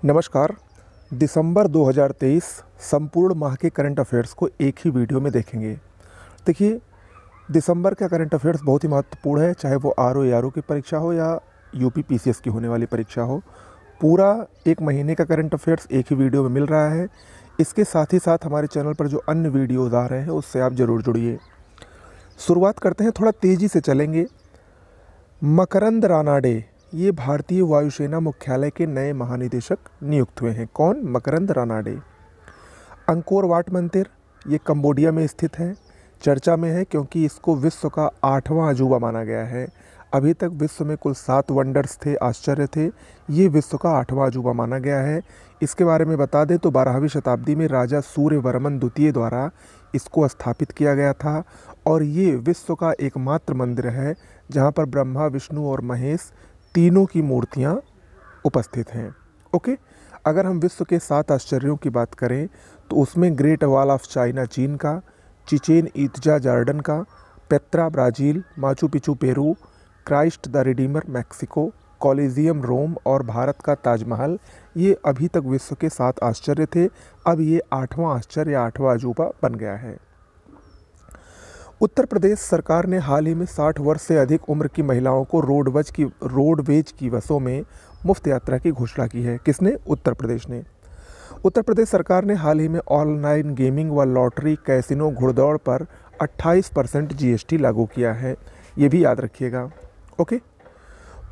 नमस्कार। दिसंबर 2023 संपूर्ण माह के करंट अफेयर्स को एक ही वीडियो में देखेंगे। देखिए, दिसंबर का करंट अफेयर्स बहुत ही महत्वपूर्ण है, चाहे वो आरओ एआरओ की परीक्षा हो या यूपी पीसीएस की होने वाली परीक्षा हो। पूरा एक महीने का करंट अफेयर्स एक ही वीडियो में मिल रहा है। इसके साथ ही साथ हमारे चैनल पर जो अन्य वीडियोज़ आ रहे हैं उससे आप ज़रूर जुड़िए। शुरुआत करते हैं, थोड़ा तेज़ी से चलेंगे। मकरंद रानाडे ये भारतीय वायुसेना मुख्यालय के नए महानिदेशक नियुक्त हुए हैं। कौन? मकरंद रानाडे। अंकोर वाट मंदिर ये कंबोडिया में स्थित है, चर्चा में है क्योंकि इसको विश्व का 8वां अजूबा माना गया है। अभी तक विश्व में कुल 7 वंडर्स थे, आश्चर्य थे। ये विश्व का 8वां अजूबा माना गया है। इसके बारे में बता दें तो 12वीं शताब्दी में राजा सूर्यवर्मन द्वितीय द्वारा इसको स्थापित किया गया था और ये विश्व का एकमात्र मंदिर है जहाँ पर ब्रह्मा, विष्णु और महेश तीनों की मूर्तियाँ उपस्थित हैं। ओके, अगर हम विश्व के 7 आश्चर्यों की बात करें तो उसमें ग्रेट वॉल ऑफ चाइना चीन का, चिचेन इत्जा जॉर्डन का, Petra Brazil, Machu Picchu Peru, Christ the Redeemer Mexico, Colosseum Rome और भारत का ताजमहल, ये अभी तक विश्व के 7 आश्चर्य थे। अब ये 8वां आश्चर्य या 8वां अजूबा बन गया है। उत्तर प्रदेश सरकार ने हाल ही में 60 वर्ष से अधिक उम्र की महिलाओं को रोडवेज की बसों में मुफ्त यात्रा की घोषणा की है। किसने? उत्तर प्रदेश ने। उत्तर प्रदेश सरकार ने हाल ही में ऑनलाइन गेमिंग व लॉटरी, कैसीनो, घुड़दौड़ पर 28% जीएसटी लागू किया है। ये भी याद रखिएगा। ओके,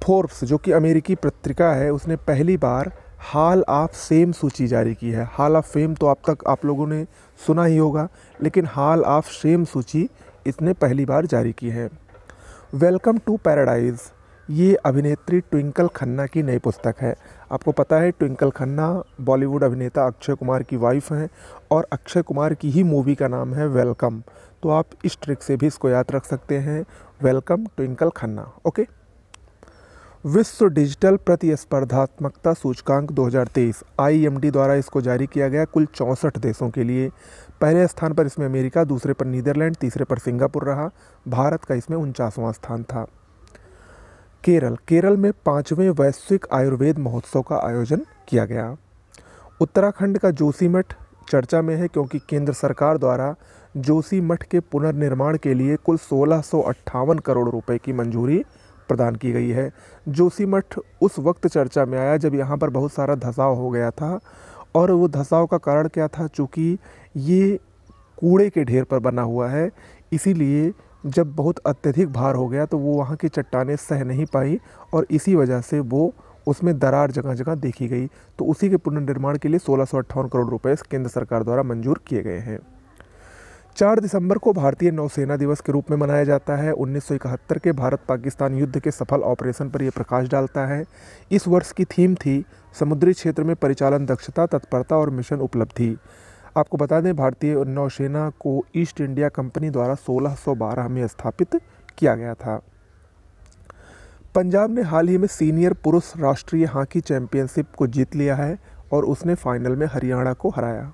फोर्ब्स जो कि अमेरिकी पत्रिका है उसने पहली बार हॉल ऑफ फेम सूची जारी की है। हॉल ऑफ फेम तो अब तक आप लोगों ने सुना ही होगा, लेकिन हॉल ऑफ फेम सूची इसने पहली बार जारी की है। वेलकम टू पैराडाइज ये अभिनेत्री ट्विंकल खन्ना की नई पुस्तक है। आपको पता है ट्विंकल खन्ना बॉलीवुड अभिनेता अक्षय कुमार की वाइफ हैं और अक्षय कुमार की ही मूवी का नाम है वेलकम, तो आप इस ट्रिक से भी इसको याद रख सकते हैं, वेलकम ट्विंकल खन्ना। ओके, विश्व डिजिटल प्रतिस्पर्धात्मकता सूचकांक 2023 आईएमडी द्वारा इसको जारी किया गया कुल 64 देशों के लिए। पहले स्थान पर इसमें अमेरिका, दूसरे पर नीदरलैंड, तीसरे पर सिंगापुर रहा। भारत का इसमें 49वां स्थान था। केरल में 5वें वैश्विक आयुर्वेद महोत्सव का आयोजन किया गया। उत्तराखंड का जोशीमठ चर्चा में है क्योंकि केंद्र सरकार द्वारा जोशीमठ के पुनर्निर्माण के लिए कुल 1658 करोड़ रुपए की मंजूरी प्रदान की गई है। जोशीमठ उस वक्त चर्चा में आया जब यहाँ पर बहुत सारा धंसाव हो गया था और वो धंसाव का कारण क्या था? चूँकि ये कूड़े के ढेर पर बना हुआ है, इसीलिए जब बहुत अत्यधिक भार हो गया तो वो वहाँ की चट्टानें सह नहीं पाई और इसी वजह से वो उसमें दरार जगह जगह देखी गई। तो उसी के पुनर्निर्माण के लिए 1658 करोड़ रुपए केंद्र सरकार द्वारा मंजूर किए गए हैं। 4 दिसंबर को भारतीय नौसेना दिवस के रूप में मनाया जाता है। 1971 के भारत पाकिस्तान युद्ध के सफल ऑपरेशन पर यह प्रकाश डालता है। इस वर्ष की थीम थी समुद्री क्षेत्र में परिचालन दक्षता, तत्परता और मिशन उपलब्धि। आपको बता दें भारतीय नौसेना को ईस्ट इंडिया कंपनी द्वारा 1612 में स्थापित किया गया था। पंजाब ने हाल ही में सीनियर पुरुष राष्ट्रीय हॉकी चैंपियनशिप को जीत लिया है और उसने फाइनल में हरियाणा को हराया।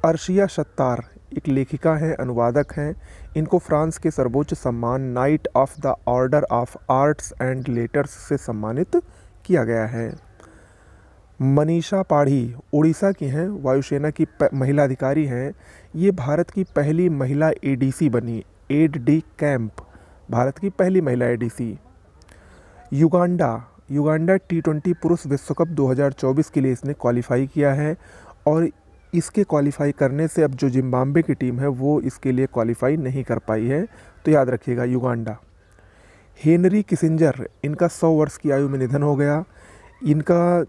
अर्शिया सत्तार एक लेखिका हैं, अनुवादक हैं। इनको फ्रांस के सर्वोच्च सम्मान night of the order of arts and letters से सम्मानित किया गया है। मनीषा पाढ़ी उड़ीसा की हैं, वायुसेना की महिला अधिकारी हैं। ये भारत की पहली महिला एडीसी बनी, एड डी कैंप, भारत की पहली महिला एडीसी। युगांडा T20 पुरुष विश्व कप 2024 के लिए इसने क्वालिफाई किया है और इसके क्वालिफाई करने से अब जो जिम्बाब्वे की टीम है वो इसके लिए क्वालिफाई नहीं कर पाई है, तो याद रखिएगा युगांडा। हेनरी किसिंजर, इनका 100 वर्ष की आयु में निधन हो गया। इनका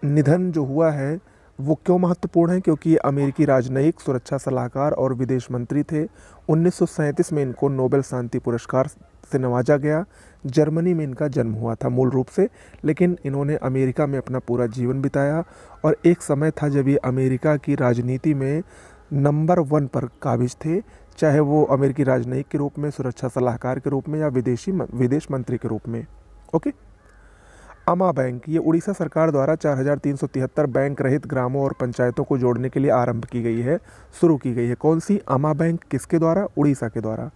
निधन जो हुआ है वो क्यों महत्वपूर्ण है? क्योंकि ये अमेरिकी राजनयिक, सुरक्षा सलाहकार और विदेश मंत्री थे। 1937 में इनको नोबेल शांति पुरस्कार से नवाजा गया। जर्मनी में इनका जन्म हुआ था मूल रूप से, लेकिन इन्होंने अमेरिका में अपना पूरा जीवन बिताया और एक समय था जब ये अमेरिका की राजनीति में नंबर 1 पर काबिज थे, चाहे वो अमेरिकी राजनयिक के रूप में, सुरक्षा सलाहकार के रूप में या विदेश मंत्री के रूप में। ओके, अमा बैंक ये उड़ीसा सरकार द्वारा 4373 बैंक रहित ग्रामों और पंचायतों को जोड़ने के लिए आरंभ की गई है, शुरू की गई है। कौन सी? अमा बैंक। किसके द्वारा? उड़ीसा के द्वारा।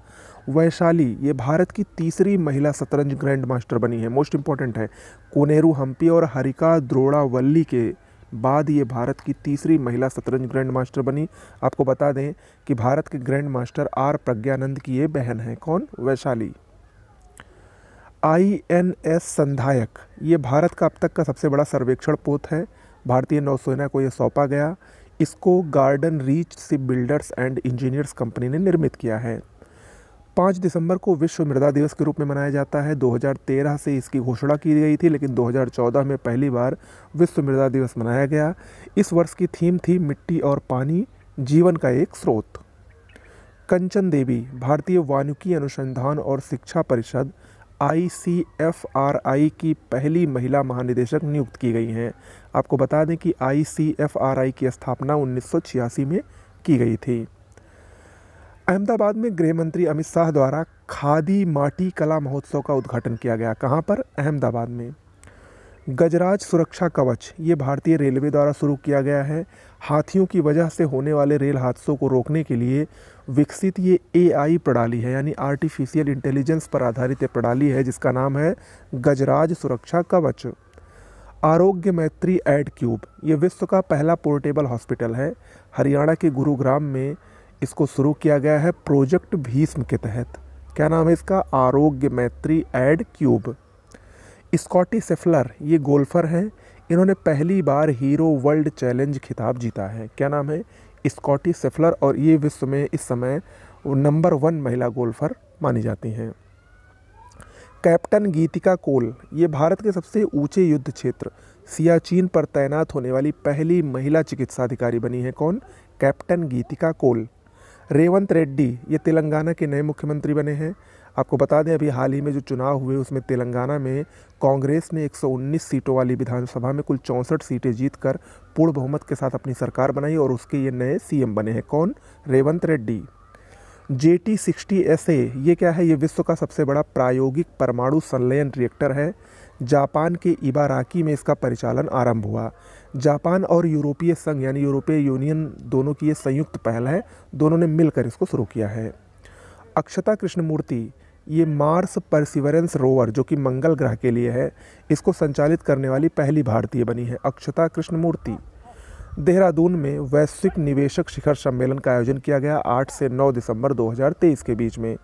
वैशाली ये भारत की तीसरी महिला शतरंज ग्रैंड मास्टर बनी है, मोस्ट इंपॉर्टेंट है। कोनेरू हम्पी और हरिका द्रोणावल्ली के बाद ये भारत की तीसरी महिला शतरंज ग्रैंड मास्टर बनी। आपको बता दें कि भारत के ग्रैंड मास्टर आर प्रज्ञानंद की ये बहन है। कौन? वैशाली। INS संधायक ये भारत का अब तक का सबसे बड़ा सर्वेक्षण पोत है। भारतीय नौसेना को ये सौंपा गया। इसको garden reach ship builders and engineers company ने निर्मित किया है। 5 दिसंबर को विश्व मृदा दिवस के रूप में मनाया जाता है। 2013 से इसकी घोषणा की गई थी, लेकिन 2014 में पहली बार विश्व मृदा दिवस मनाया गया। इस वर्ष की थीम थी मिट्टी और पानी, जीवन का एक स्रोत। कंचन देवी भारतीय वानिकी अनुसंधान और शिक्षा परिषद ICFRI की पहली महिला महानिदेशक नियुक्त की गई हैं। आपको बता दें कि ICFRI की स्थापना 1986 में की गई थी। अहमदाबाद में गृह मंत्री अमित शाह द्वारा खादी माटी कला महोत्सव का उद्घाटन किया गया। कहाँ पर? अहमदाबाद में। गजराज सुरक्षा कवच ये भारतीय रेलवे द्वारा शुरू किया गया है। हाथियों की वजह से होने वाले रेल हादसों को रोकने के लिए विकसित ये AI प्रणाली है, यानी आर्टिफिशियल इंटेलिजेंस पर आधारित ये प्रणाली है, जिसका नाम है गजराज सुरक्षा कवच। आरोग्य मैत्री एड क्यूब ये विश्व का पहला पोर्टेबल हॉस्पिटल है। हरियाणा के गुरुग्राम में इसको शुरू किया गया है प्रोजेक्ट भीष्म के तहत। क्या नाम है इसका? आरोग्य मैत्री एड क्यूब। स्कॉटी शेफलर ये गोल्फर हैं। इन्होंने पहली बार हीरो वर्ल्ड चैलेंज खिताब जीता है। क्या नाम है? स्कॉटी शेफलर, और ये विश्व में इस समय नंबर 1 महिला गोल्फर मानी जाती हैं। कैप्टन गीतिका कोल ये भारत के सबसे ऊंचे युद्ध क्षेत्र सियाचिन पर तैनात होने वाली पहली महिला चिकित्सा अधिकारी बनी है। कौन? कैप्टन गीतिका कोल। रेवंत रेड्डी ये तेलंगाना के नए मुख्यमंत्री बने हैं। आपको बता दें, अभी हाल ही में जो चुनाव हुए उसमें तेलंगाना में कांग्रेस ने 119 सीटों वाली विधानसभा में कुल 64 सीटें जीतकर पूर्ण बहुमत के साथ अपनी सरकार बनाई और उसके ये नए CM बने हैं। कौन? रेवंत रेड्डी। JT60SA ये क्या है? ये विश्व का सबसे बड़ा प्रायोगिक परमाणु संलयन रिएक्टर है। जापान के इबाराकी में इसका परिचालन आरंभ हुआ। जापान और यूरोपीय संघ यानी यूरोपीय यूनियन दोनों की ये संयुक्त पहल है, दोनों ने मिलकर इसको शुरू किया है। अक्षता कृष्णमूर्ति ये मार्स परसिवरेंस रोवर जो कि मंगल ग्रह के लिए है, इसको संचालित करने वाली पहली भारतीय बनी है अक्षता कृष्णमूर्ति। देहरादून में वैश्विक निवेशक शिखर सम्मेलन का आयोजन किया गया 8 से 9 दिसंबर 2023 के बीच में।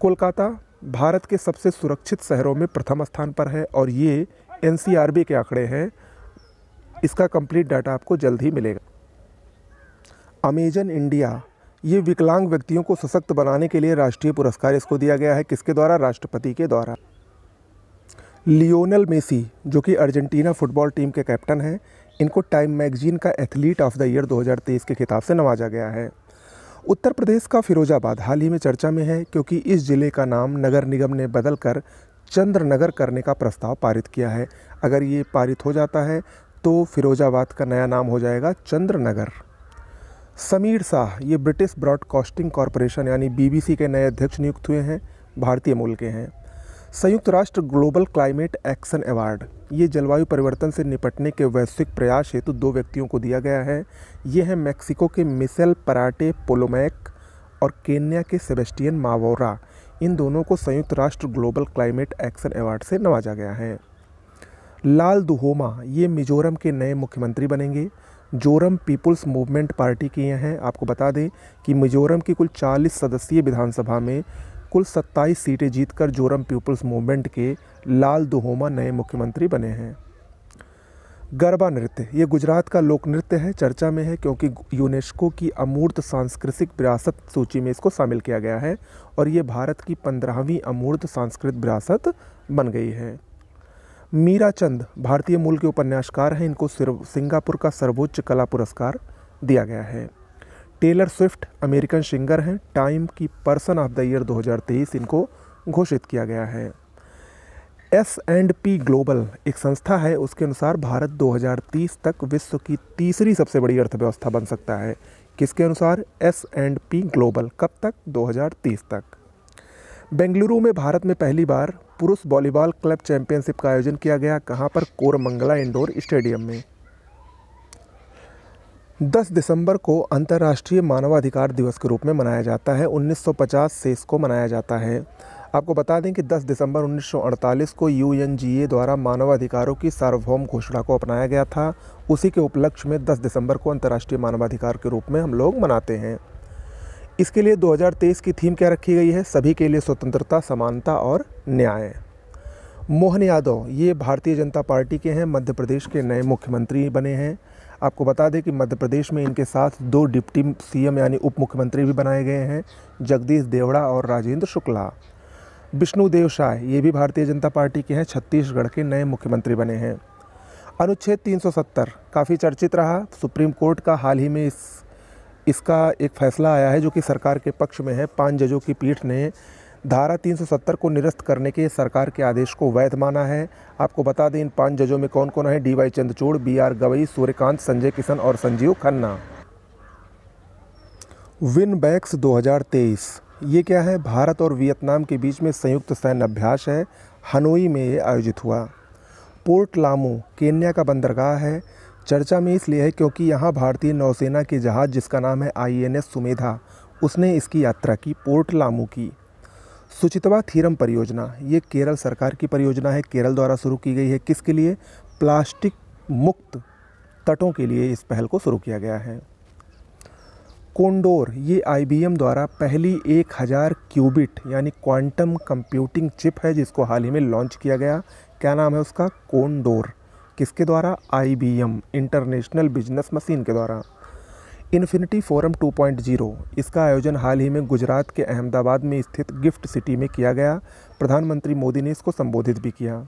कोलकाता भारत के सबसे सुरक्षित शहरों में प्रथम स्थान पर है और ये NCRB के आंकड़े हैं। इसका कंप्लीट डाटा आपको जल्द ही मिलेगा। अमेजन इंडिया ये विकलांग व्यक्तियों को सशक्त बनाने के लिए राष्ट्रीय पुरस्कार इसको दिया गया है। किसके द्वारा? राष्ट्रपति के द्वारा। लियोनेल मेसी जो कि अर्जेंटीना फुटबॉल टीम के कैप्टन हैं, इनको टाइम मैगजीन का एथलीट ऑफ द ईयर 2023 के खिताब से नवाजा गया है। उत्तर प्रदेश का फिरोजाबाद हाल ही में चर्चा में है क्योंकि इस जिले का नाम नगर निगम ने बदलकर चंद्रनगर करने का प्रस्ताव पारित किया है। अगर ये पारित हो जाता है तो फिरोजाबाद का नया नाम हो जाएगा चंद्रनगर। समीर शाह ये ब्रिटिश ब्रॉडकास्टिंग कॉरपोरेशन यानी BBC के नए अध्यक्ष नियुक्त हुए हैं, भारतीय मूल के हैं। संयुक्त राष्ट्र ग्लोबल क्लाइमेट एक्शन अवार्ड ये जलवायु परिवर्तन से निपटने के वैश्विक प्रयास हेतु 2 व्यक्तियों को दिया गया है। ये हैं मैक्सिको के मिशेल पराटे पोलोमैक और केन्या के सेबेस्टियन मावोरा। इन दोनों को संयुक्त राष्ट्र ग्लोबल क्लाइमेट एक्शन अवार्ड से नवाजा गया है। लाल दुहोमा ये मिजोरम के नए मुख्यमंत्री बनेंगे। जोरम पीपुल्स मूवमेंट पार्टी के हैं। आपको बता दें कि मिजोरम की कुल 40 सदस्यीय विधानसभा में कुल 27 सीटें जीतकर जोरम पीपुल्स मूवमेंट के लाल दुहोमा नए मुख्यमंत्री बने हैं। गरबा नृत्य ये गुजरात का लोक नृत्य है, चर्चा में है क्योंकि यूनेस्को की अमूर्त सांस्कृतिक विरासत सूची में इसको शामिल किया गया है और ये भारत की 15वीं अमूर्त सांस्कृतिक विरासत बन गई है। मीरा चंद भारतीय मूल के उपन्यासकार हैं, इनको सिंगापुर का सर्वोच्च कला पुरस्कार दिया गया है। टेलर स्विफ्ट अमेरिकन सिंगर हैं, टाइम की पर्सन ऑफ द ईयर 2023 इनको घोषित किया गया है। S&P ग्लोबल एक संस्था है, उसके अनुसार भारत 2030 तक विश्व की तीसरी सबसे बड़ी अर्थव्यवस्था बन सकता है। किसके अनुसार? S&P global. कब तक? 2030 तक। बेंगलुरु में भारत में पहली बार पुरुष वॉलीबॉल क्लब चैंपियनशिप का आयोजन किया गया। कहाँ पर? कोरमंगला इंडोर स्टेडियम में। 10 दिसंबर को अंतर्राष्ट्रीय मानवाधिकार दिवस के रूप में मनाया जाता है। 1950 से इसको मनाया जाता है। आपको बता दें कि 10 दिसंबर 1948 को यूएनजीए द्वारा मानवाधिकारों की सार्वभौम घोषणा को अपनाया गया था। उसी के उपलक्ष्य में 10 दिसंबर को अंतर्राष्ट्रीय मानवाधिकार के रूप में हम लोग मनाते हैं। इसके लिए 2023 की थीम क्या रखी गई है? सभी के लिए स्वतंत्रता, समानता और न्याय। मोहन यादव ये भारतीय जनता पार्टी के हैं, मध्य प्रदेश के नए मुख्यमंत्री बने हैं। आपको बता दें कि मध्य प्रदेश में इनके साथ 2 डिप्टी सीएम यानी उप मुख्यमंत्री भी बनाए गए हैं, जगदीश देवड़ा और राजेंद्र शुक्ला। विष्णुदेव शाह ये भी भारतीय जनता पार्टी के हैं, छत्तीसगढ़ के नए मुख्यमंत्री बने हैं। अनुच्छेद 370 काफ़ी चर्चित रहा। सुप्रीम कोर्ट का हाल ही में इसका एक फैसला आया है जो कि सरकार के पक्ष में है। 5 जजों की पीठ ने धारा 370 को निरस्त करने के सरकार के आदेश को वैध माना है। आपको बता दें इन 5 जजों में कौन कौन है? DY चंद्रचूड़, BR गवई, सूर्यकांत, संजय किशन और संजीव खन्ना। विनबैक्स 2023 ये क्या है? भारत और वियतनाम के बीच में संयुक्त सैन्य अभ्यास है। हनोई में ये आयोजित हुआ। पोर्ट लामू केन्या का बंदरगाह है। चर्चा में इसलिए है क्योंकि यहाँ भारतीय नौसेना के जहाज़ जिसका नाम है INS सुमेधा, उसने इसकी यात्रा की पोर्ट लामू की। सुचितवा थीरम परियोजना ये केरल सरकार की परियोजना है, केरल द्वारा शुरू की गई है। किसके लिए? प्लास्टिक मुक्त तटों के लिए इस पहल को शुरू किया गया है। कोंडोर ये IBM द्वारा पहली 1000 क्यूबिट यानी क्वांटम कंप्यूटिंग चिप है जिसको हाल ही में लॉन्च किया गया। क्या नाम है उसका? कोंडोर। किसके द्वारा? IBM इंटरनेशनल बिजनेस मशीन के द्वारा। इन्फिनिटी फोरम 2.0 इसका आयोजन हाल ही में गुजरात के अहमदाबाद में स्थित गिफ्ट सिटी में किया गया। प्रधानमंत्री मोदी ने इसको संबोधित भी किया।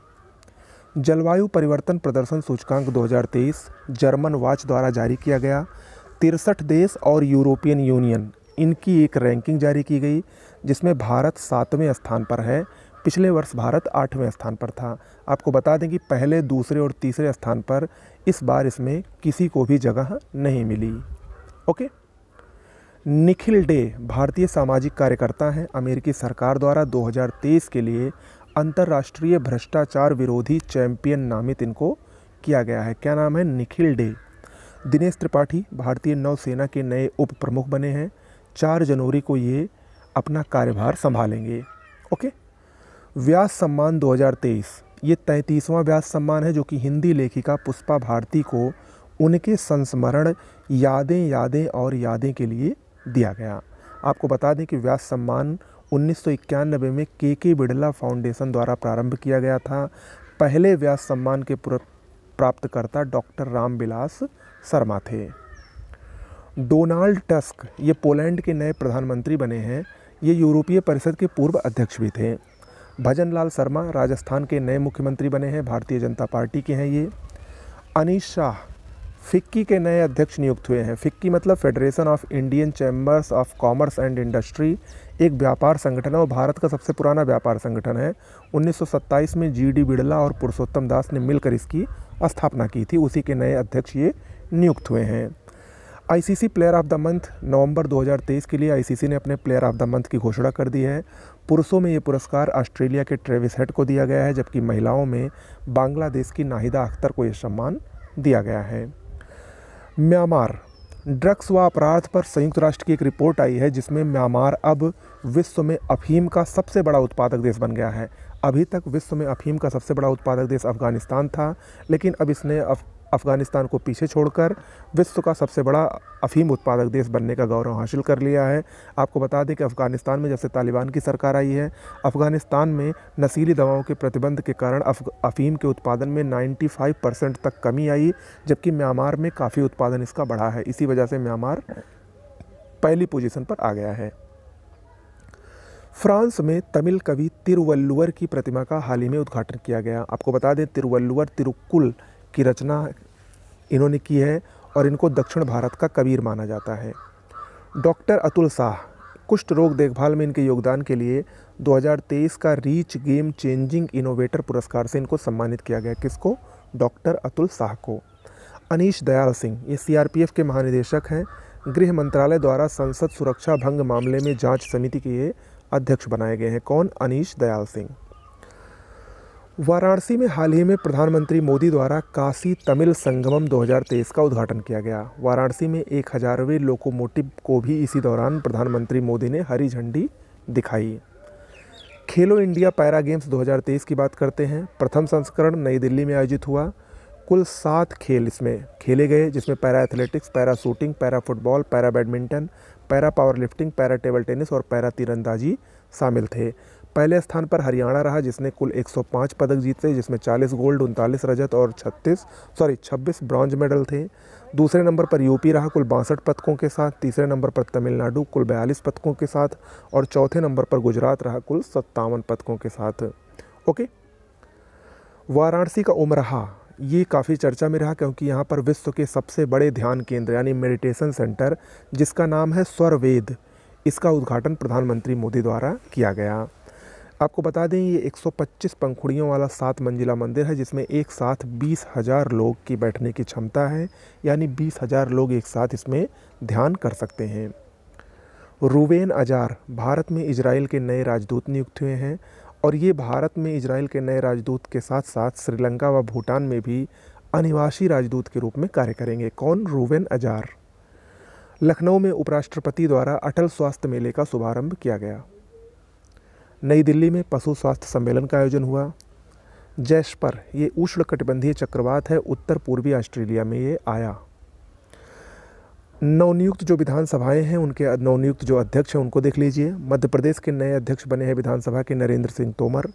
जलवायु परिवर्तन प्रदर्शन सूचकांक 2023 जर्मन वॉच द्वारा जारी किया गया। 63 देश और यूरोपियन यूनियन इनकी एक रैंकिंग जारी की गई जिसमें भारत 7वें स्थान पर है। पिछले वर्ष भारत 8वें स्थान पर था। आपको बता दें कि पहले, दूसरे और तीसरे स्थान पर इस बार इसमें किसी को भी जगह नहीं मिली। ओके। निखिल डे भारतीय सामाजिक कार्यकर्ता हैं। अमेरिकी सरकार द्वारा 2023 के लिए अंतर्राष्ट्रीय भ्रष्टाचार विरोधी चैंपियन नामित इनको किया गया है। क्या नाम है? निखिल डे। दिनेश त्रिपाठी भारतीय नौसेना के नए उप प्रमुख बने हैं। 4 जनवरी को ये अपना कार्यभार संभालेंगे। ओके। व्यास सम्मान 2023 ये 33वां व्यास सम्मान है जो कि हिंदी लेखिका पुष्पा भारती को उनके संस्मरण यादें और यादें के लिए दिया गया। आपको बता दें कि व्यास सम्मान 1991 में KK बिड़ला फाउंडेशन द्वारा प्रारंभ किया गया था। पहले व्यास सम्मान के प्राप्तकर्ता डॉक्टर रामविलास शर्मा थे। डोनाल्ड टस्क ये पोलैंड के नए प्रधानमंत्री बने हैं। ये यूरोपीय परिषद के पूर्व अध्यक्ष भी थे। भजन लाल शर्मा राजस्थान के नए मुख्यमंत्री बने हैं, भारतीय जनता पार्टी के हैं ये। अनीश शाह फिक्की के नए अध्यक्ष नियुक्त हुए हैं। फिक्की मतलब federation of Indian chambers of commerce and industry, एक व्यापार संगठन है और भारत का सबसे पुराना व्यापार संगठन है। 1927 में GD बिड़ला और पुरुषोत्तम दास ने मिलकर इसकी स्थापना की थी। उसी के नए अध्यक्ष ये नियुक्त हुए हैं। ICC player of the month November 2023 के लिए ICC ने अपने प्लेयर ऑफ द मंथ की घोषणा कर दी है। पुरुषों में ये पुरस्कार ऑस्ट्रेलिया के ट्रेविस हेड को दिया गया है, जबकि महिलाओं में बांग्लादेश की नाहिदा अख्तर को यह सम्मान दिया गया है। म्यांमार ड्रग्स व अपराध पर संयुक्त राष्ट्र की एक रिपोर्ट आई है जिसमें म्यांमार अब विश्व में अफीम का सबसे बड़ा उत्पादक देश बन गया है। अभी तक विश्व में अफीम का सबसे बड़ा उत्पादक देश अफ़गानिस्तान था, लेकिन अब इसने अफ़गानिस्तान को पीछे छोड़कर विश्व का सबसे बड़ा अफीम उत्पादक देश बनने का गौरव हासिल कर लिया है। आपको बता दें कि अफ़गानिस्तान में जब से तालिबान की सरकार आई है, अफ़गानिस्तान में नशीली दवाओं के प्रतिबंध के कारण अफीम के उत्पादन में 95% तक कमी आई, जबकि म्यांमार में काफ़ी उत्पादन इसका बढ़ा है। इसी वजह से म्यांमार पहली पोजीशन पर आ गया है। फ्रांस में तमिल कवि तिरुवल्लुवर की प्रतिमा का हाल ही में उद्घाटन किया गया। आपको बता दें तिरुवल्लुवर तिरुक्कुल की रचना इन्होंने की है और इनको दक्षिण भारत का कबीर माना जाता है। डॉक्टर अतुल शाह कुष्ठ रोग देखभाल में इनके योगदान के लिए 2023 का रीच गेम चेंजिंग इनोवेटर पुरस्कार से इनको सम्मानित किया गया। किसको? डॉक्टर अतुल शाह को। अनीश दयाल सिंह ये CRPF के महानिदेशक हैं। गृह मंत्रालय द्वारा संसद सुरक्षा भंग मामले में जांच समिति के अध्यक्ष बनाए गए हैं। कौन? अनीश दयाल सिंह। वाराणसी में हाल ही में प्रधानमंत्री मोदी द्वारा काशी तमिल संगमम 2023 का उद्घाटन किया गया। वाराणसी में 1000वें लोकोमोटिव को भी इसी दौरान प्रधानमंत्री मोदी ने हरी झंडी दिखाई। खेलो इंडिया पैरा गेम्स 2023 की बात करते हैं। प्रथम संस्करण नई दिल्ली में आयोजित हुआ। कुल 7 खेल इसमें खेले गए, जिसमें para athletics, para shooting, para football, para badminton, para power lifting, para table tennis और पैरा तीरंदाजी शामिल थे। पहले स्थान पर हरियाणा रहा, जिसने कुल 105 पदक जीते, जिसमें 40 गोल्ड, 39 रजत और 26 ब्रॉन्ज मेडल थे। दूसरे नंबर पर यूपी रहा कुल 62 पदकों के साथ। तीसरे नंबर पर तमिलनाडु कुल 42 पदकों के साथ और चौथे नंबर पर गुजरात रहा कुल 57 पदकों के साथ। ओके, वाराणसी का उमराह ये काफ़ी चर्चा में रहा, क्योंकि यहाँ पर विश्व के सबसे बड़े ध्यान केंद्र यानी मेडिटेशन सेंटर, जिसका नाम है स्वरवेद, इसका उद्घाटन प्रधानमंत्री मोदी द्वारा किया गया। आपको बता दें, ये 125 पंखुड़ियों वाला 7 मंजिला मंदिर है, जिसमें एक साथ 20,000 लोग की बैठने की क्षमता है, यानी 20,000 लोग एक साथ इसमें ध्यान कर सकते हैं। रूवेन अजार भारत में इजराइल के नए राजदूत नियुक्त हुए हैं, और ये भारत में इजराइल के नए राजदूत के साथ साथ श्रीलंका व भूटान में भी अनिवासी राजदूत के रूप में कार्य करेंगे। कौन? रूवेन अजार। लखनऊ में उपराष्ट्रपति द्वारा अटल स्वास्थ्य मेले का शुभारंभ किया गया। नई दिल्ली में पशु स्वास्थ्य सम्मेलन का आयोजन हुआ। जैस्पर ये उष्णकटिबंधीय चक्रवात है, उत्तर पूर्वी ऑस्ट्रेलिया में ये आया। नवनियुक्त जो विधानसभाएं हैं, उनके नवनियुक्त जो अध्यक्ष हैं उनको देख लीजिए। मध्य प्रदेश के नए अध्यक्ष बने हैं विधानसभा के नरेंद्र सिंह तोमर,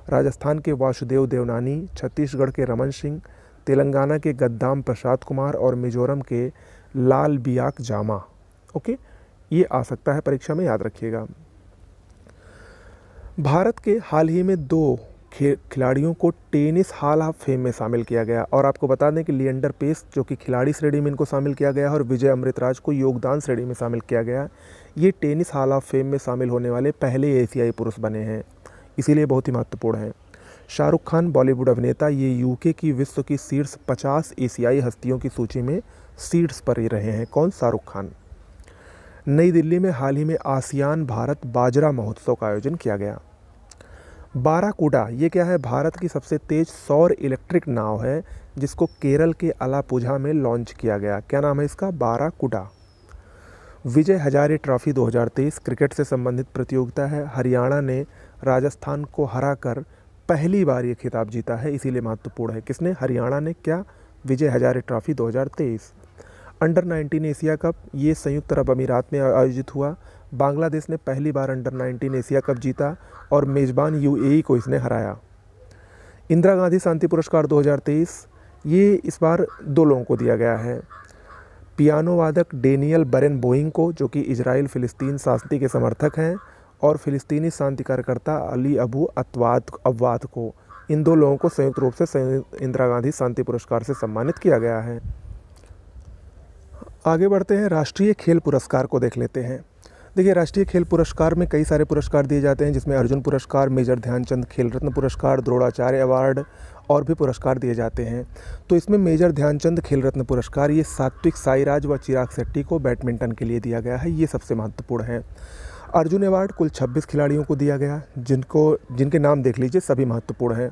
राजस्थान के वासुदेव देवनानी, छत्तीसगढ़ के रमन सिंह, तेलंगाना के गद्दाम प्रसाद कुमार और मिजोरम के लाल बियाक जामा। ओके, ये आ सकता है परीक्षा में, याद रखिएगा। भारत के हाल ही में 2 खिलाड़ियों को टेनिस हॉल ऑफ फेम में शामिल किया गया, और आपको बता दें कि लिएंडर पेस जो कि खिलाड़ी श्रेणी में इनको शामिल किया गया, और विजय अमृतराज को योगदान श्रेणी में शामिल किया गया। ये टेनिस हॉल ऑफ फेम में शामिल होने वाले पहले एशियाई पुरुष बने हैं, इसीलिए बहुत ही महत्वपूर्ण है। शाहरुख खान बॉलीवुड अभिनेता, ये यूके की विश्व की शीर्ष 50 एशियाई हस्तियों की सूची में शीर्ष पर ही रहे हैं। कौन? शाहरुख खान। नई दिल्ली में हाल ही में आसियान भारत बाजरा महोत्सव का आयोजन किया गया। बाराकूडा ये क्या है? भारत की सबसे तेज सौर इलेक्ट्रिक नाव है, जिसको केरल के अलापुझा में लॉन्च किया गया। क्या नाम है इसका? बाराकूडा। विजय हजारे ट्रॉफी 2023 क्रिकेट से संबंधित प्रतियोगिता है। हरियाणा ने राजस्थान को हराकर पहली बार ये खिताब जीता है, इसीलिए महत्वपूर्ण है। किसने? हरियाणा ने। क्या? Vijay Hazare trophy 2023। Under 19 Asia cup ये संयुक्त अरब अमीरात में आयोजित हुआ। बांग्लादेश ने पहली बार अंडर 19 एशिया कप जीता और मेज़बान यूएई को इसने हराया। इंदिरा गांधी शांति पुरस्कार 2023 ये इस बार 2 लोगों को दिया गया है। पियानो वादक डेनियल बरेन बोइंग को, जो कि इजराइल फ़िलिस्तीन शांति के समर्थक हैं, और फ़िलिस्तीनी शांति कार्यकर्ता अली अबू अव्वाद को। इन 2 लोगों को संयुक्त रूप से इंदिरा गांधी शांति पुरस्कार से सम्मानित किया गया है। आगे बढ़ते हैं, राष्ट्रीय खेल पुरस्कार को देख लेते हैं। देखिए, राष्ट्रीय खेल पुरस्कार में कई सारे पुरस्कार दिए जाते हैं, जिसमें अर्जुन पुरस्कार, मेजर ध्यानचंद खेल रत्न पुरस्कार, द्रोणाचार्य अवार्ड और भी पुरस्कार दिए जाते हैं। तो इसमें मेजर ध्यानचंद खेल रत्न पुरस्कार ये सात्विक साईराज व चिराग शेट्टी को बैडमिंटन के लिए दिया गया है, ये सबसे महत्वपूर्ण है। अर्जुन अवार्ड कुल 26 खिलाड़ियों को दिया गया, जिनके नाम देख लीजिए, सभी महत्वपूर्ण हैं।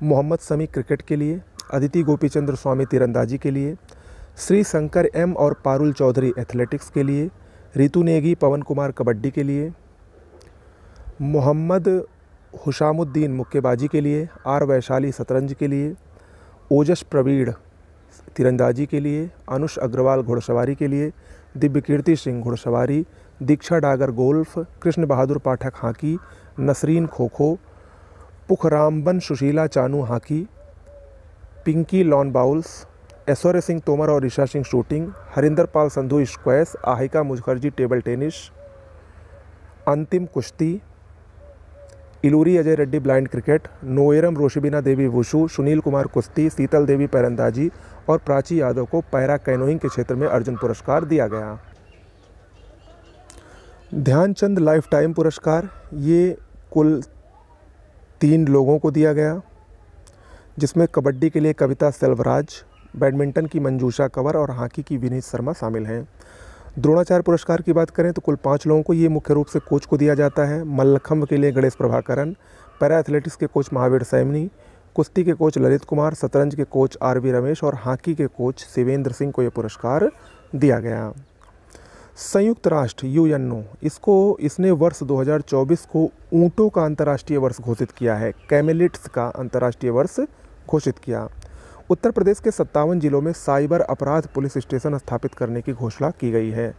मोहम्मद शमी क्रिकेट के लिए, अदिति गोपीचंद्र स्वामी तीरंदाजी के लिए, श्री शंकर एम और पारुल चौधरी एथलेटिक्स के लिए, रितु नेगी पवन कुमार कबड्डी के लिए, मोहम्मद हुशामुद्दीन मुक्केबाजी के लिए, आर वैशाली शतरंज के लिए, ओजस प्रवीण तीरंदाजी के लिए, अनुष अग्रवाल घुड़सवारी के लिए, दिव्यकीर्ति सिंह घुड़सवारी, Diksha Dagar golf, Krishna Bahadur Pathak hockey, Nasreen kho kho, Pukhrambam Sushila Chanu hockey, Pinky lawn bowls, Aishwary Singh Tomar और Esha Singh shooting, Harinder Pal Sandhu squash, Ahika Mukherjee table tennis, Antim कुश्ती, Illuri Ajay Reddy blind cricket, Naorem Roshibina Devi wushu, Sunil Kumar कुश्ती, शीतल देवी पैरंदाजी और प्राची यादव को पैरा कैनोइंग के क्षेत्र में अर्जुन पुरस्कार दिया गया। ध्यानचंद लाइफ टाइम पुरस्कार ये कुल 3 लोगों को दिया गया, जिसमें कबड्डी के लिए कविता सेल्वराज, बैडमिंटन की मंजूषा कंवर और हॉकी की विनीत शर्मा शामिल हैं। द्रोणाचार्य पुरस्कार की बात करें तो कुल 5 लोगों को, ये मुख्य रूप से कोच को दिया जाता है। मल्लखंभ के लिए गणेश प्रभाकरन, पैरा एथलेटिक्स के कोच महावीर सैमनी, कुश्ती के कोच ललित कुमार, शतरंज के कोच आर.वी. रमेश और हॉकी के कोच शिवेंद्र सिंह को ये पुरस्कार दिया गया। संयुक्त राष्ट्र यूएनओ इसने वर्ष 2024 को ऊँटों का अंतर्राष्ट्रीय वर्ष घोषित किया है, कैमेलिड्स का अंतर्राष्ट्रीय वर्ष घोषित किया। उत्तर प्रदेश के 57 जिलों में साइबर अपराध पुलिस स्टेशन स्थापित करने की घोषणा की गई है।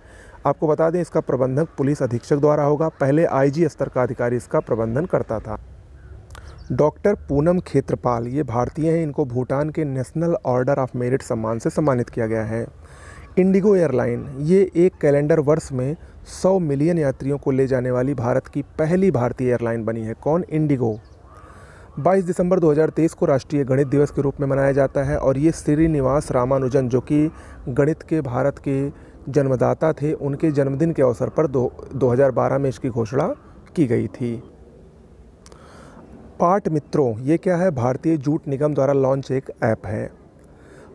आपको बता दें, इसका प्रबंधन पुलिस अधीक्षक द्वारा होगा। पहले आईजी स्तर का अधिकारी इसका प्रबंधन करता था। डॉक्टर पूनम खेत्रपाल ये भारतीय हैं, इनको भूटान के नेशनल ऑर्डर ऑफ मेरिट सम्मान से सम्मानित किया गया है। इंडिगो एयरलाइन ये एक कैलेंडर वर्ष में 100 मिलियन यात्रियों को ले जाने वाली भारत की पहली भारतीय एयरलाइन बनी है। कौन? इंडिगो। 22 दिसंबर 2023 को राष्ट्रीय गणित दिवस के रूप में मनाया जाता है और ये श्रीनिवास रामानुजन जो कि गणित के भारत के जन्मदाता थे, उनके जन्मदिन के अवसर पर 2012 में इसकी घोषणा की गई थी। पाट मित्रों ये क्या है? भारतीय जूट निगम द्वारा लॉन्च एक ऐप है।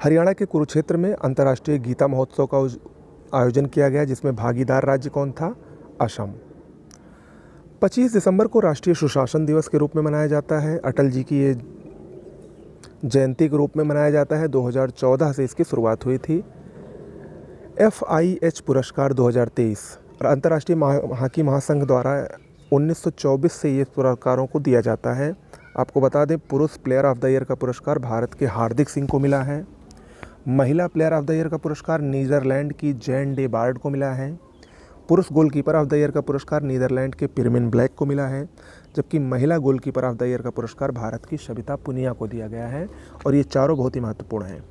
हरियाणा के कुरुक्षेत्र में अंतर्राष्ट्रीय गीता महोत्सव का आयोजन किया गया, जिसमें भागीदार राज्य कौन था? असम। 25 दिसंबर को राष्ट्रीय सुशासन दिवस के रूप में मनाया जाता है। अटल जी की ये जयंती के रूप में मनाया जाता है। 2014 से इसकी शुरुआत हुई थी। FIH पुरस्कार 2023 और अंतर्राष्ट्रीय हॉकी महासंघ द्वारा 1924 से ये पुरस्कारों को दिया जाता है। आपको बता दें, पुरुष प्लेयर ऑफ द ईयर का पुरस्कार भारत के हार्दिक सिंह को मिला है। महिला प्लेयर ऑफ द ईयर का पुरस्कार नीदरलैंड की जैन डे बार्ड को मिला है। पुरुष गोलकीपर ऑफ द ईयर का पुरस्कार नीदरलैंड के पिरमिन ब्लैक को मिला है, जबकि महिला गोलकीपर ऑफ द ईयर का पुरस्कार भारत की सविता पुनिया को दिया गया है। और ये चारों बहुत ही महत्वपूर्ण हैं।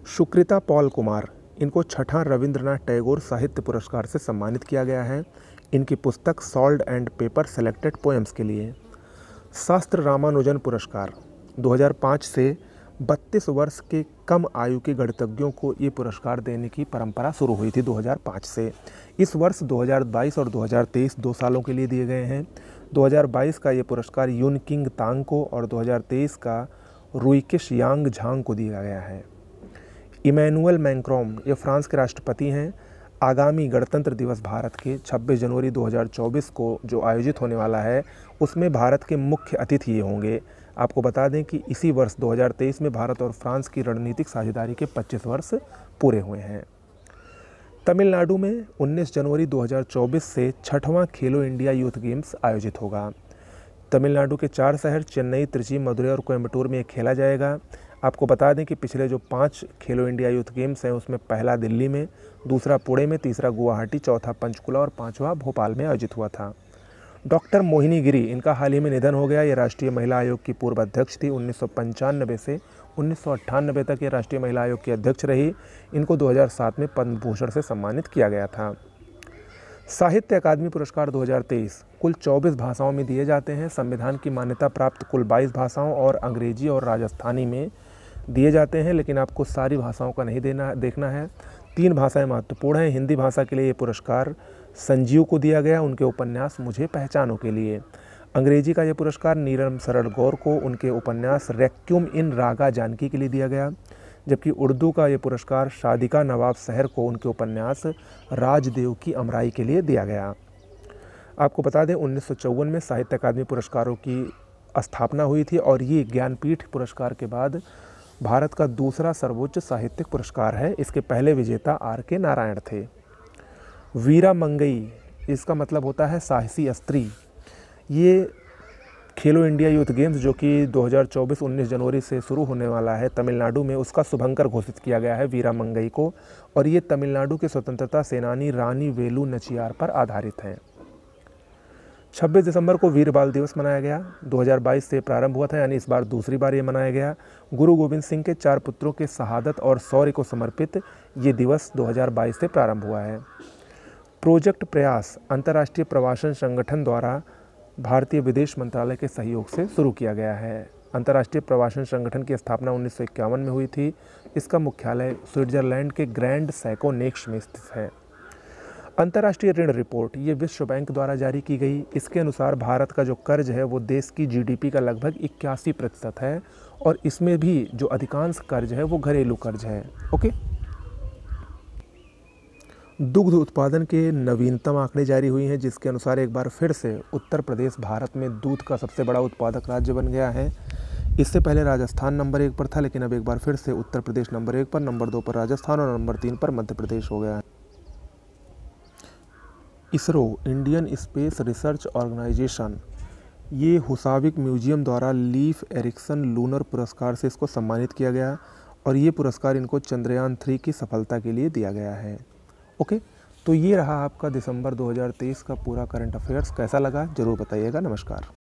सुकृता पॉल कुमार इनको 6ठा रविंद्रनाथ टैगोर साहित्य पुरस्कार से सम्मानित किया गया है, इनकी पुस्तक salt and paper selected poems के लिए। शास्त्र रामानुजन पुरस्कार 2005 से 32 वर्ष के कम आयु के गणितज्ञों को ये पुरस्कार देने की परंपरा शुरू हुई थी 2005 से। इस वर्ष 2022 और 2023 2 सालों के लिए दिए गए हैं। 2022 का ये पुरस्कार यून किंग तांग को और 2023 का रुइकिश यांग झांग को दिया गया है। इमैनुअल मैक्रोन ये फ्रांस के राष्ट्रपति हैं। आगामी गणतंत्र दिवस भारत के 26 जनवरी 2024 को जो आयोजित होने वाला है, उसमें भारत के मुख्य अतिथि ये होंगे। आपको बता दें कि इसी वर्ष 2023 में भारत और फ्रांस की रणनीतिक साझेदारी के 25 वर्ष पूरे हुए हैं। तमिलनाडु में 19 जनवरी 2024 से 6वां खेलो इंडिया यूथ गेम्स आयोजित होगा। तमिलनाडु के 4 शहर चेन्नई, त्रिची, मदुरै और कोयम्बटूर में खेला जाएगा। आपको बता दें कि पिछले जो 5 खेलो इंडिया यूथ गेम्स हैं, उसमें पहला दिल्ली में, दूसरा पुणे में, तीसरा गुवाहाटी, चौथा पंचकुला और 5वां भोपाल में आयोजित हुआ था। डॉक्टर मोहिनी गिरी इनका हाल ही में निधन हो गया। ये राष्ट्रीय महिला आयोग की पूर्व अध्यक्ष थी। 1995 से 1998 तक ये राष्ट्रीय महिला आयोग की अध्यक्ष रही। इनको 2007 में पद्म भूषण से सम्मानित किया गया था। साहित्य अकादमी पुरस्कार 2023 कुल 24 भाषाओं में दिए जाते हैं। संविधान की मान्यता प्राप्त कुल 22 भाषाओं और अंग्रेजी और राजस्थानी में दिए जाते हैं, लेकिन आपको सारी भाषाओं का नहीं देखना है। 3 भाषाएं महत्वपूर्ण हैं। हिंदी भाषा के लिए ये पुरस्कार संजीव को दिया गया, उनके उपन्यास मुझे पहचानो के लिए। अंग्रेजी का ये पुरस्कार नीलम शरण गौर को उनके उपन्यास रेक्यूम इन रागा जानकी के लिए दिया गया, जबकि उर्दू का ये पुरस्कार शादिका नवाब शहर को उनके उपन्यास राजदेव की अमराई के लिए दिया गया। आपको बता दें, 1954 में साहित्य अकादमी पुरस्कारों की स्थापना हुई थी और ये ज्ञानपीठ पुरस्कार के बाद भारत का दूसरा सर्वोच्च साहित्यिक पुरस्कार है। इसके पहले विजेता R.K. नारायण थे। वीरा मंगई इसका मतलब होता है साहसी स्त्री। ये खेलो इंडिया यूथ गेम्स जो कि 2024 19 जनवरी से शुरू होने वाला है तमिलनाडु में, उसका शुभंकर घोषित किया गया है वीरा मंगई को, और ये तमिलनाडु के स्वतंत्रता सेनानी रानी वेलु नचियार पर आधारित है। 26 दिसंबर को वीर बाल दिवस मनाया गया। 2022 से प्रारंभ हुआ था, यानी इस बार दूसरी बार ये मनाया गया। गुरु गोविंद सिंह के 4 पुत्रों के शहादत और शौर्य को समर्पित ये दिवस 2022 से प्रारंभ हुआ है। प्रोजेक्ट प्रयास अंतर्राष्ट्रीय प्रवासन संगठन द्वारा भारतीय विदेश मंत्रालय के सहयोग से शुरू किया गया है। अंतर्राष्ट्रीय प्रवासन संगठन की स्थापना 1951 में हुई थी। इसका मुख्यालय स्विट्जरलैंड के ग्रैंड सैकोनेक्स में स्थित है। अंतर्राष्ट्रीय ऋण रिपोर्ट ये विश्व बैंक द्वारा जारी की गई। इसके अनुसार भारत का जो कर्ज है वो देश की GDP का लगभग 81% है, और इसमें भी जो अधिकांश कर्ज है वो घरेलू कर्ज है। ओके, दुग्ध उत्पादन के नवीनतम आंकड़े जारी हुई हैं, जिसके अनुसार एक बार फिर से उत्तर प्रदेश भारत में दूध का सबसे बड़ा उत्पादक राज्य बन गया है। इससे पहले राजस्थान नंबर 1 पर था, लेकिन अब एक बार फिर से उत्तर प्रदेश नंबर 1 पर, नंबर 2 पर राजस्थान और नंबर 3 पर मध्य प्रदेश हो गया है। ISRO, Indian space research organisation, ये हुसाविक म्यूजियम द्वारा लीफ एरिक्सन लूनर पुरस्कार से इसको सम्मानित किया गया और ये पुरस्कार इनको चंद्रयान 3 की सफलता के लिए दिया गया है। ओके, तो ये रहा आपका दिसंबर 2023 का पूरा करंट अफेयर्स। कैसा लगा ज़रूर बताइएगा। नमस्कार।